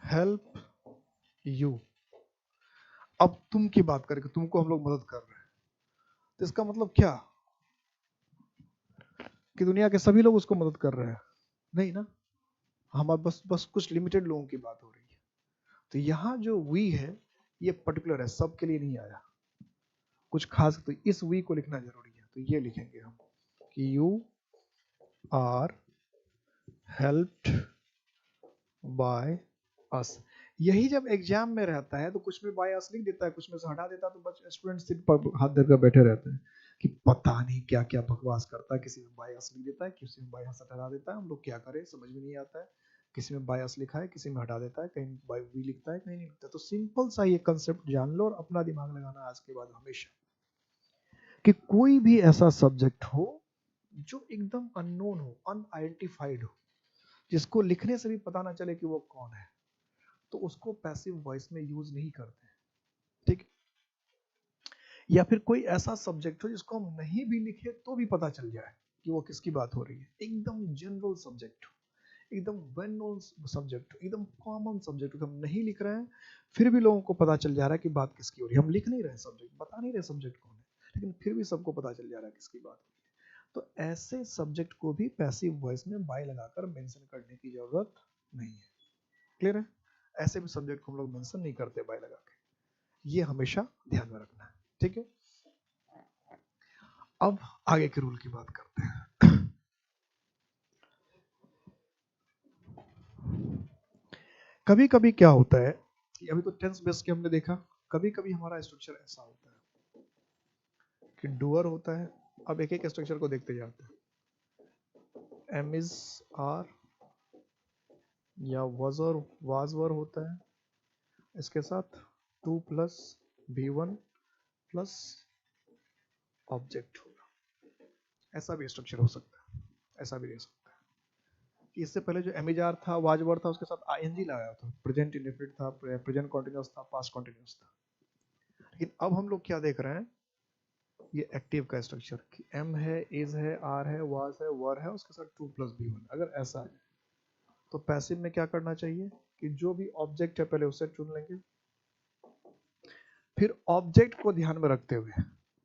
हेल्प यू, अब तुम की बात करके तुमको हम लोग मदद कर रहे हैं, तो इसका मतलब क्या कि दुनिया के सभी लोग उसको मदद कर रहे हैं, नहीं ना, हमारे बस बस कुछ लिमिटेड लोगों की बात हो रही है। तो यहाँ जो वी है ये पर्टिकुलर है, सबके लिए नहीं आया, कुछ खास, तो इस वी को लिखना जरूरी है, तो ये लिखेंगे हम कि you are helped by us. यही जब एग्जाम में रहता है तो कुछ में बाय अस लिख देता है, कुछ में से हटा देता है, तो बस स्टूडेंट सीट पर हाथ धर कर बैठे रहते हैं कि पता नहीं क्या क्या बकवास करता है, किसी में बाय अस लिख देता है, किसी में बाय अस हटा देता है, हम लोग क्या करें समझ में नहीं आता है, किसी में बाय अस लिखा है, किसी में हटा देता है, कहीं बाय वी लिखता है, कहीं नहीं लिखता। तो सिंपल सा ये कंसेप्ट जान लो और अपना दिमाग लगाना आज के बाद हमेशा, कि कोई भी ऐसा सब्जेक्ट हो जो एकदम अननोन हो, अनआइडेंटिफाइड हो, जिसको लिखने से भी पता ना चले कि वो कौन है, तो उसको पैसिव वॉइस में यूज नहीं करते हैं, ठीक। या फिर कोई ऐसा सब्जेक्ट हो जिसको हम नहीं भी लिखे तो भी पता चल जाए कि वो किसकी बात हो रही है, एकदम जनरल सब्जेक्ट हो, एकदम वेल नोन सब्जेक्ट, एकदम कॉमन सब्जेक्ट, हम नहीं लिख रहे हैं फिर भी लोगों को पता चल जा रहा है कि बात किसकी हो रही है, हम लिख नहीं रहे सब्जेक्ट, बता नहीं रहे सब्जेक्ट कौन है, लेकिन फिर भी सबको पता चल जा रहा है किसकी बात हो रही है। तो ऐसे सब्जेक्ट को भी पैसिव वॉइस में बाय लगाकर मेंशन करने की जरूरत नहीं है, क्लियर है। ऐसे भी सब्जेक्ट को हम लोग मेंशन नहीं करते बाय लगा के, ये हमेशा ध्यान में रखना है, ठीक है। अब आगे के रूल की बात करते हैं। कभी कभी क्या होता है कि अभी तो टेंस बेस के हमने देखा, कभी कभी हमारा स्ट्रक्चर ऐसा होता है कि डूअर होता है, अब एक एक स्ट्रक्चर को देखते जाते हैं, एम इज आर या वाज वर होता है, इसके साथ 2 प्लस B1 प्लस ऑब्जेक्ट होगा, ऐसा भी स्ट्रक्चर हो सकता है, ऐसा भी रह सकता है कि इससे पहले जो एमिजार था, वाजवर था, उसके साथ आईएनजी लगाया था, प्रेजेंट इंडेफिनिट था, प्रेजेंट कॉन्टिन्यूअस था, पास्ट कॉन्टिन्यूअस था। लेकिन अब हम लोग क्या देख रहे हैं, ये एक्टिव का स्ट्रक्चर कि एम है, इज है, आर है, वाज है, वर है, उसके साथ 2 प्लस B1, अगर ऐसा है तो पैसिव में क्या करना चाहिए कि जो भी ऑब्जेक्ट है पहले उसे चुन लेंगे, फिर ऑब्जेक्ट को ध्यान में रखते हुए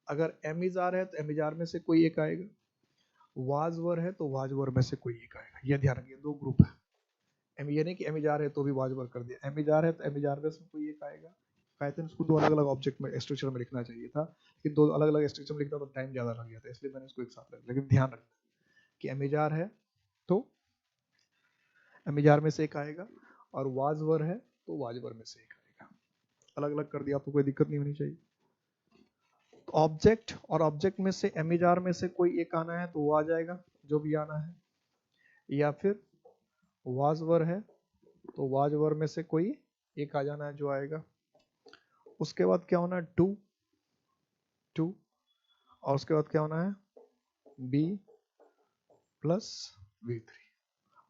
अगर एम इज आर है तो एम इज आर में से कोई एक आएगा, वाज वर है तो वाज वर में से कोई एक आएगा, ये ध्यान रखिए, दो ग्रुप है, एम ये नहीं कि एम इज आर है तो भी वाज वर कर दिया, एम इज आर है तो एम इज आर में से कोई एक आएगा, कहते हैं इसको दो अलग अलग ऑब्जेक्ट में स्ट्रक्चर में लिखना चाहिए था, लेकिन दो अलग अलग स्ट्रक्चर में लिखना तो टाइम ज्यादा लग गया था, इसलिए मैंने इसको एक साथ रखा, लेकिन ध्यान रखना कि एम इज आर है तो एम इज आर में से एक आएगा, और वाज वर है तो वाज वर में से एक आएगा। अलग अलग कर दिया तो कोई दिक्कत नहीं होनी चाहिए। तो ऑब्जेक्ट और ऑब्जेक्ट में से एमिजार में से कोई एक आना है तो वो आ जाएगा जो भी आना है, या फिर वाज वर है तो वाज वर में से कोई एक आ जाना है जो आएगा। उसके बाद क्या होना है, टू टू, और उसके बाद क्या होना है, बी प्लस V3,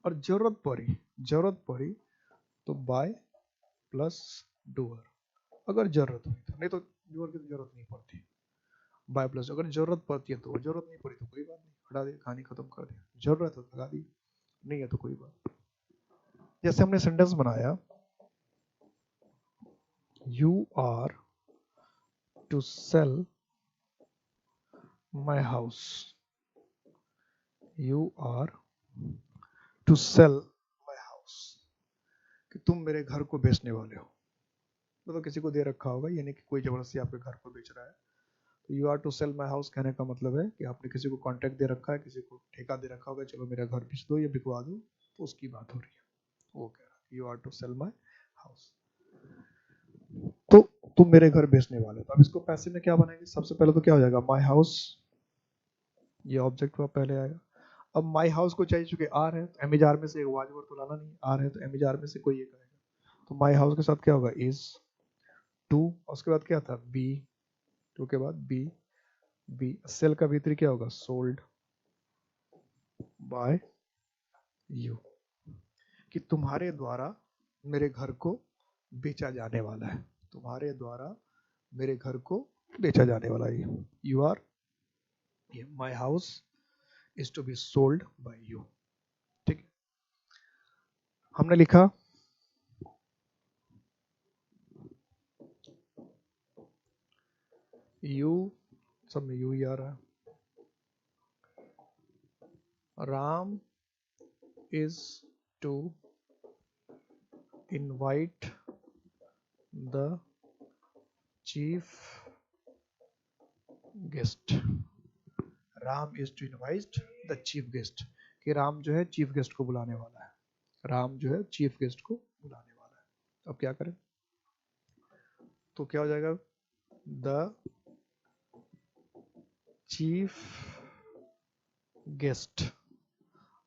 और जरूरत पड़ी तो बाय प्लस डूअर, अगर जरूरत हुई तो, नहीं तो डूअर की तो जरूरत नहीं पड़ती। बाय प्लस अगर जरूरत पड़ती है तो, जरूरत नहीं पड़ी तो कोई बात नहीं, हटा दिया, कहानी खत्म कर दिया। जरूरत है तो लगा दी, नहीं है तो कोई बात। जैसे हमने सेंटेंस बनाया, you are to sell my house, you are to sell my house, कि तुम मेरे घर को बेचने वाले हो। तो किसी को दे रखा होगा, यानी कि कोई जबरदस्ती आपके घर को बेच रहा है। तो you are to sell my house कहने का मतलब है कि आपने किसी को कॉन्ट्रैक्ट दे रखा है, किसी को ठेका दे रखा होगा, चलो मेरा घर बेच दो या बिकवा दो, तो उसकी बात हो रही है। वो कह रहा है you are to sell my house, तो तुम मेरे घर बेचने वाले हो। तो अब इसको पैसे में क्या बनाएंगे, सबसे पहले तो क्या हो जाएगा, माई हाउस, ये ऑब्जेक्ट हुआ पहले आएगा। अब माई हाउस को चाहिए, चूंकि आर है तो एमिजार में से एक वाज वर्ड तो लाना नहीं, आर है तो एमिजार में से कोई एक आएगा। तो माई हाउस के साथ क्या होगा, इज टू, उसके बाद क्या था, बी, टू के बाद बी, बी सेल का भीतरी क्या होगा, सोल्ड बाय यू, कि तुम्हारे द्वारा मेरे घर को बेचा जाने वाला है, तुम्हारे द्वारा मेरे घर को बेचा जाने वाला है। You are, my house is to be sold by you. ठीक है, हमने लिखा यू, सब में यू ही आ रहा है, Ram is to invite the chief guest, Ram is to invite the chief guest, कि राम जो है चीफ गेस्ट को बुलाने वाला है, राम जो है चीफ गेस्ट को बुलाने वाला है। अब क्या करें, तो क्या हो जाएगा, the chief guest,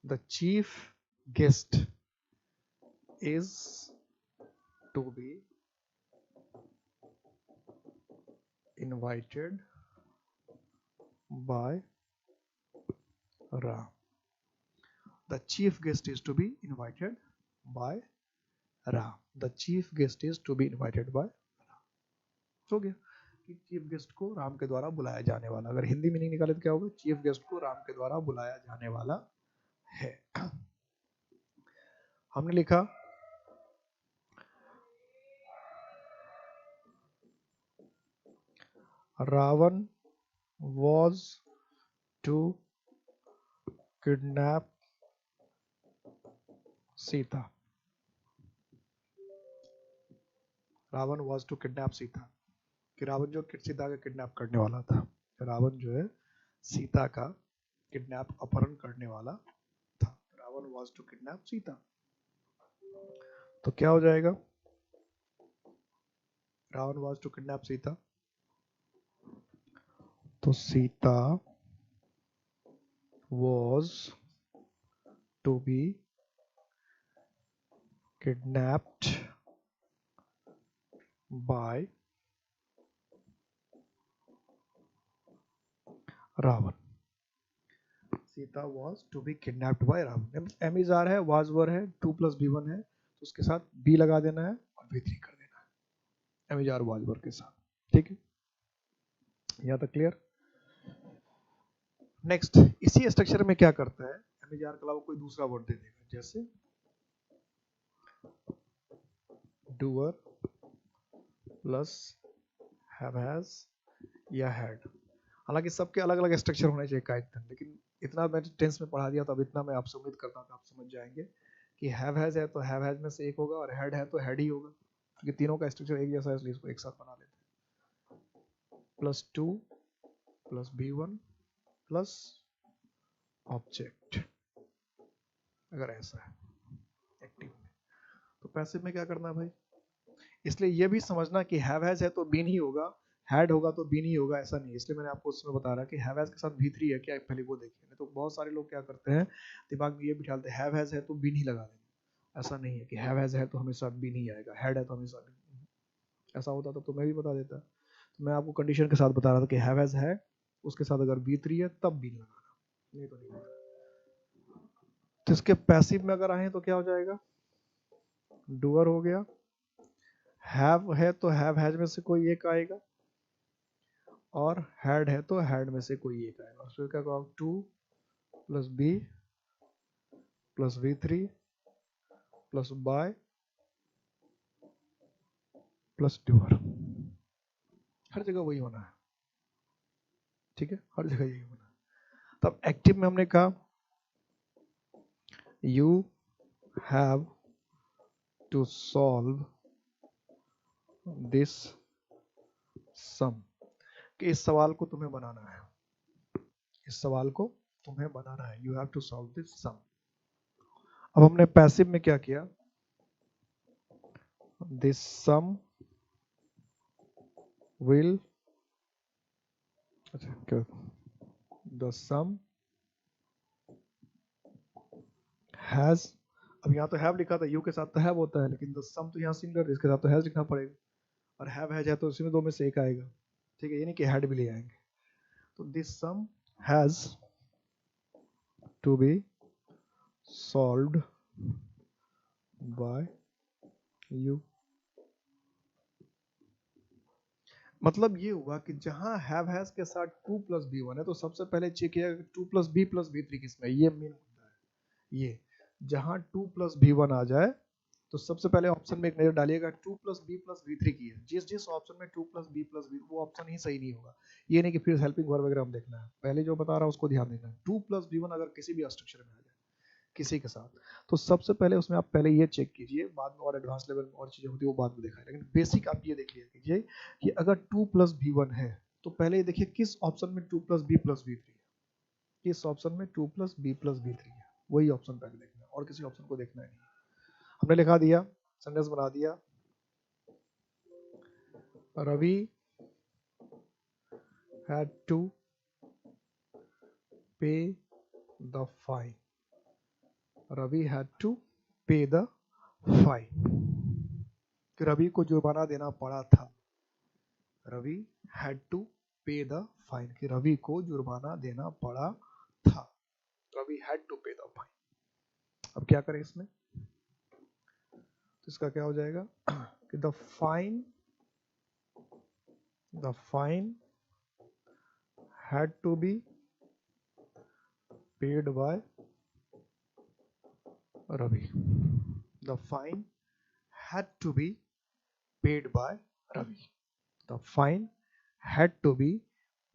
the chief guest is to be invited by Ram. The chief guest is to be invited by Ram. The chief guest is to be invited by Ram. हो गया कि चीफ गेस्ट को राम के द्वारा बुलाया जाने वाला। अगर हिंदी मीनिंग निकाले तो क्या होगा, चीफ गेस्ट को राम के द्वारा बुलाया जाने वाला है। हमने लिखा Ravan was to kidnap Sita, Ravan was to kidnap Sita, कि रावण जो सीता का किडनैप करने वाला था, रावण जो है सीता का किडनैप अपहरण करने वाला था। Ravan was to kidnap Sita, तो क्या हो जाएगा, Ravan was to kidnap Sita, तो Sita was to be kidnapped by Ravan, Sita was to be kidnapped by Ravan. Am is are है, was वर है, 2 प्लस B1 है, तो उसके साथ B लगा देना है और V3 कर देना है, एम इज आर was वर के साथ। ठीक है, यहाँ तक क्लियर। नेक्स्ट, इसी स्ट्रक्चर में क्या करता है, एम इज आर के अलावा कोई दूसरा वर्ड दे देगा, जैसे डूअर प्लस हैव हैज या हैड। हालांकि सबके अलग अलग स्ट्रक्चर होने चाहिए कायदतन, लेकिन इतना मैंने टेंस में पढ़ा दिया तो अब इतना मैं आपसे उम्मीद करता हूँ आप समझ जाएंगे कि हैव हैज है तो हैव हैज में से एक होगा, और हैड है तो हैड ही होगा, क्योंकि तीनों का स्ट्रक्चर एक जैसा है, इसलिए इसको एक साथ बना लेते हैं। Plus 2 plus B1 plus object, अगर ऐसा है एक्टिव में, तो पैसिव में क्या करना है भाई, इसलिए ये भी समझना कि हैव हैज है तो बीन ही होगा, हैड होगा तो बीन ही होगा, ऐसा नहीं। इसलिए मैंने आपको उसमें बता रहा कि हैव हैज के साथ V3 है क्या, पहले वो देखिए। नहीं तो बहुत सारे लोग क्या करते हैं, दिमाग में ये बिठा लेते हैं हैव हैज है तो बीन ही लगा देंगे। ऐसा नहीं है कि हैव हैज है तो हमेशा बीन ही आएगा, हैड है तो हमेशा बीन। ऐसा होता तो मैं भी बता देता। तो मैं आपको कंडीशन के साथ बता रहा था कि हैव हैज है, उसके साथ अगर V3 है तब बीन लगाना, नहीं तो नहीं होगा। तो इसके पैसिव में अगर आए तो क्या हो जाएगा, डूअर हो गया, हैव है तो हैव हैज में से कोई एक आएगा, और हैड है तो हैड में से कोई एक आएगा। उसको क्या कहोगे, 2 plus B plus V3 plus bye plus डूअर। हर जगह वही होना है, ठीक है, हर जगह यही होना है। तब एक्टिव में हमने कहा you have to solve this sum, कि इस सवाल को तुम्हें बनाना है, इस सवाल को तुम्हें बनाना है, you have to solve this sum. अब हमने पैसिव में क्या किया, दिस सम विल, अच्छा क्या, द सम हैज, अब यहाँ तो हैव लिखा था, यू के साथ तो हैव होता है, लेकिन द सम तो यहाँ सिंगुलर, इसके साथ तो हैज लिखना पड़ेगा, और हैव हैज है तो उसमें दो में से एक आएगा, ठीक है, ये नहीं कि हैड भी ले आएंगे। तो this sum has to be solved by you. मतलब ये हुआ कि जहां हैव हैज के साथ 2 प्लस बी वन है तो सबसे पहले चेक किया 2 प्लस बी प्लस V3 किसमें, ये मेन मुद्दा है। ये जहां 2 प्लस बी वन आ जाए तो सबसे पहले ऑप्शन में एक नजर डालिएगा 2 प्लस बी प्लस V3 की है, जिस जिस ऑप्शन में 2 प्लस बी प्लस बी, वो ऑप्शन ही सही नहीं होगा। ये नहीं कि फिर हेल्पिंग वर्ब वगैरह हम देखना है, पहले जो बता रहा हूं उसको ध्यान देना है। 2 प्लस बी वन अगर किसी भी स्ट्रक्चर में आ जाए किसी के साथ, तो सबसे पहले उसमें आप पहले ये चेक कीजिए, बाद में और एडवांस लेवल में और चीजें होती है वो बाद में देखा है, लेकिन बेसिक आप ये देख लिया कीजिए कि अगर 2 प्लस बी वन है तो पहले ये देखिए किस ऑप्शन में 2 प्लस बी प्लस V3 है, किस ऑप्शन में 2 प्लस बी प्लस V3 है, वही ऑप्शन पहले देखना है, और किसी ऑप्शन को देखना है नहीं। हमने लिखा दिया, सेंटेंस बना दिया, Ravi had to pay the fine, Ravi had to pay the fine, कि रवि को जुर्माना देना पड़ा था, Ravi had to pay the fine, कि रवि को जुर्माना देना पड़ा था, Ravi had to pay the fine। अब क्या करें इसमें, तो इसका क्या हो जाएगा कि the fine had to be paid by Ravi, the fine had to be paid by Ravi, the fine had to be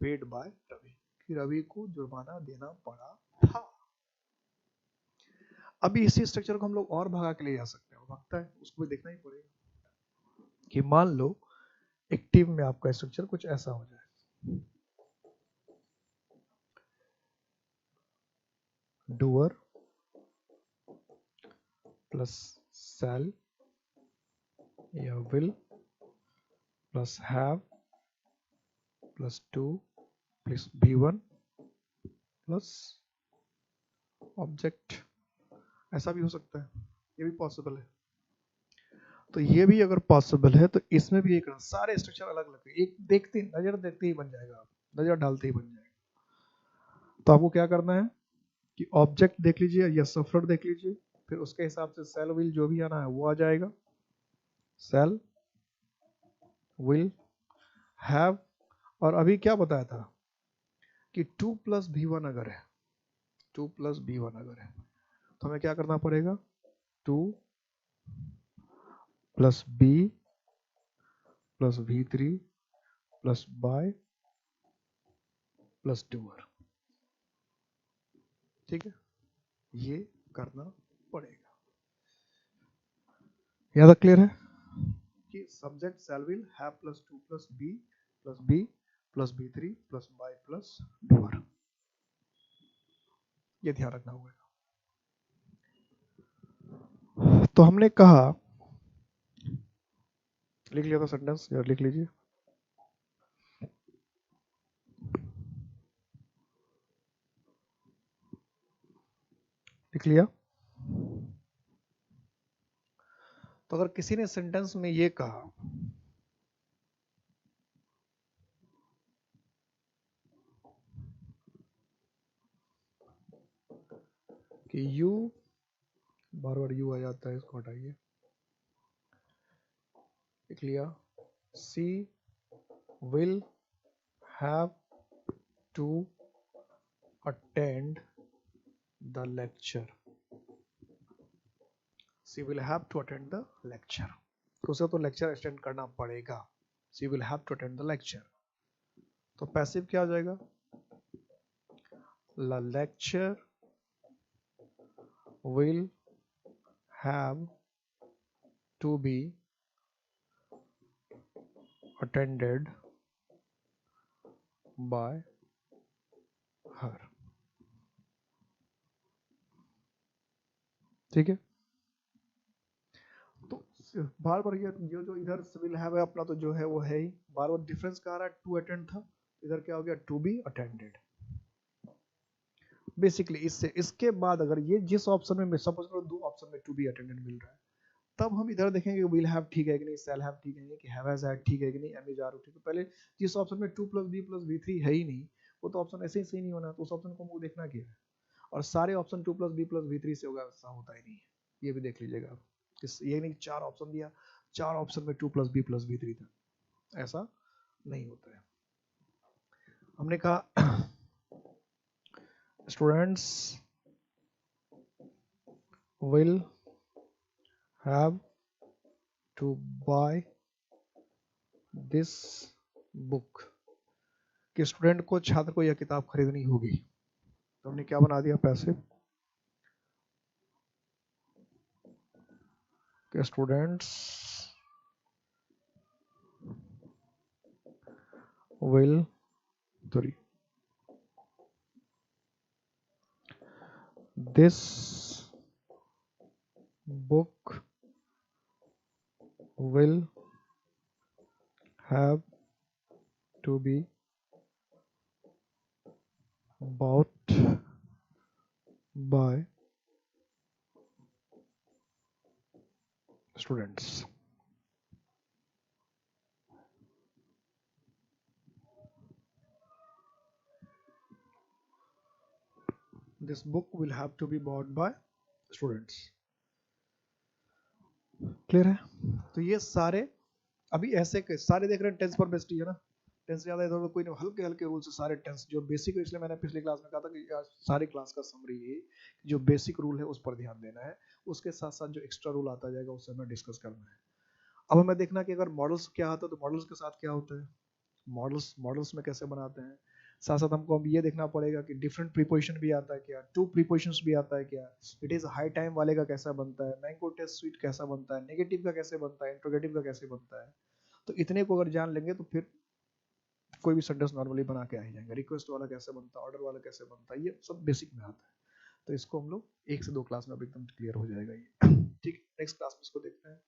paid by Ravi, कि रवि को जुर्माना देना पड़ा था। अभी इसी स्ट्रक्चर को हम लोग और भगा के ले जा सकते हैं, भागता है उसको भी देखना ही पड़ेगा। कि मान लो एक्टिव में आपका स्ट्रक्चर कुछ ऐसा हो जाए, डूअर प्लस सेल या will plus have plus 2 plus B1 plus object, ऐसा भी हो सकता है, ये भी पॉसिबल है। तो ये भी अगर पॉसिबल है तो इसमें भी एक सारे स्ट्रक्चर अलग अलग, एक देखते नजर देखते ही बन जाएगा, आप नजर डालते ही बन जाएगा। तो आपको क्या करना है कि ऑब्जेक्ट देख लीजिए या सफर देख लीजिए, फिर उसके हिसाब से सेल विल जो भी आना है वो आ जाएगा, सेल विल हैव, और अभी क्या बताया था कि 2 प्लस B1 अगर है, 2 प्लस B1 अगर है तो हमें क्या करना पड़ेगा, 2 plus B plus V3 plus bye plus doer, ठीक है, ये करना पड़ेगा। यहां तक क्लियर है कि subject shall will have plus 2 plus B plus B3 plus bye plus doer, ये ध्यान रखना होगा। तो हमने कहा लिख लिया था सेंटेंस, यार लिख लीजिए। लिख लिया। तो अगर किसी ने सेंटेंस में ये कहा कि यू, बार बार यू आ जाता है, इसको हटाइए। लिख लिया, she will have to attend the lecture. She will have to attend the lecture, तो उसे तो लेक्चर अटेंड करना पड़ेगा। She will have to attend the lecture, तो पैसिव क्या हो जाएगा? The lecture will have to be attended by her. ठीक है, तो बार बार ये जो इधर विल हैव है अपना, तो जो है वो है ही, बार बार डिफरेंस क्या आ रहा है? टू अटेंड था, इधर क्या हो गया? To be attended. बेसिकली इससे इसके बाद अगर ये जिस ऑप्शन में सपोज करो दो ऑप्शन में टू बी अटेंडेड मिल रहा है, तब हम इधर देखेंगे विल हैव ठीक है कि नहीं, शैल हैव ठीक है कि हैव हैज हैड ठीक है कि नहीं, एम इज आर ठीक है। पहले जिस ऑप्शन में 2 + b + v3 है ही नहीं, वो तो ऑप्शन ऐसे ही सही नहीं होना, तो उस ऑप्शन को हमको देखना क्या है। और सारे ऑप्शन 2 + b + v3 से होगा, ऐसा होता ही नहीं है, ये भी देख लीजिएगा आप। ये नहीं चार ऑप्शन दिया, चार ऑप्शन में 2 + b + v3 था, ऐसा नहीं होता है। हमने कहा students will have to buy this book, कि स्टूडेंट को, छात्र को यह किताब खरीदनी होगी। तो हमने क्या बना दिया? पैसिव, कि students will, sorry, this book will have to be bought by students. This book will have to be bought by students. Clear है? तो ये सारे अभी ऐसे के सारे देख रहे हैं टेंस पर बेस्ड है ना, टेंस ज्यादा इधर कोई नहीं, हल्के हल्के रूल से सारे टेंस जो बेसिक, इसलिए मैंने पिछली क्लास में कहा था कि सारी क्लास का समरी है, जो बेसिक रूल है उस पर ध्यान देना है, उसके साथ साथ जो एक्स्ट्रा रूल आता जाएगा उससे हमें डिस्कस करना है। अब हमें देखना कि अगर मॉडल्स क्या आता है तो मॉडल्स के साथ क्या होता है, मॉडल्स में कैसे बनाते हैं। साथ साथ हमको अब ये देखना पड़ेगा कि डिफरेंट प्रीपोजिशन भी आता है क्या, टू प्रीपोजिशंस भी आता है क्या, इट इज हाई टाइम वाले का कैसा बनता है, मैंगो टेस्ट स्वीट कैसा बनता है, नेगेटिव का कैसे बनता है, इंट्रोगेटिव का कैसे बनता है। तो इतने को अगर जान लेंगे तो फिर कोई भी सेंटेंस नॉर्मली बना के आ ही जाएंगे। रिक्वेस्ट वाला कैसे बनता है, ऑर्डर वाला कैसे बनता है, ये सब बेसिक में आता है। तो इसको हम लोग 1 से 2 क्लास में अब एकदम क्लियर हो जाएगा ये। ठीक है, नेक्स्ट क्लास में इसको देखते हैं।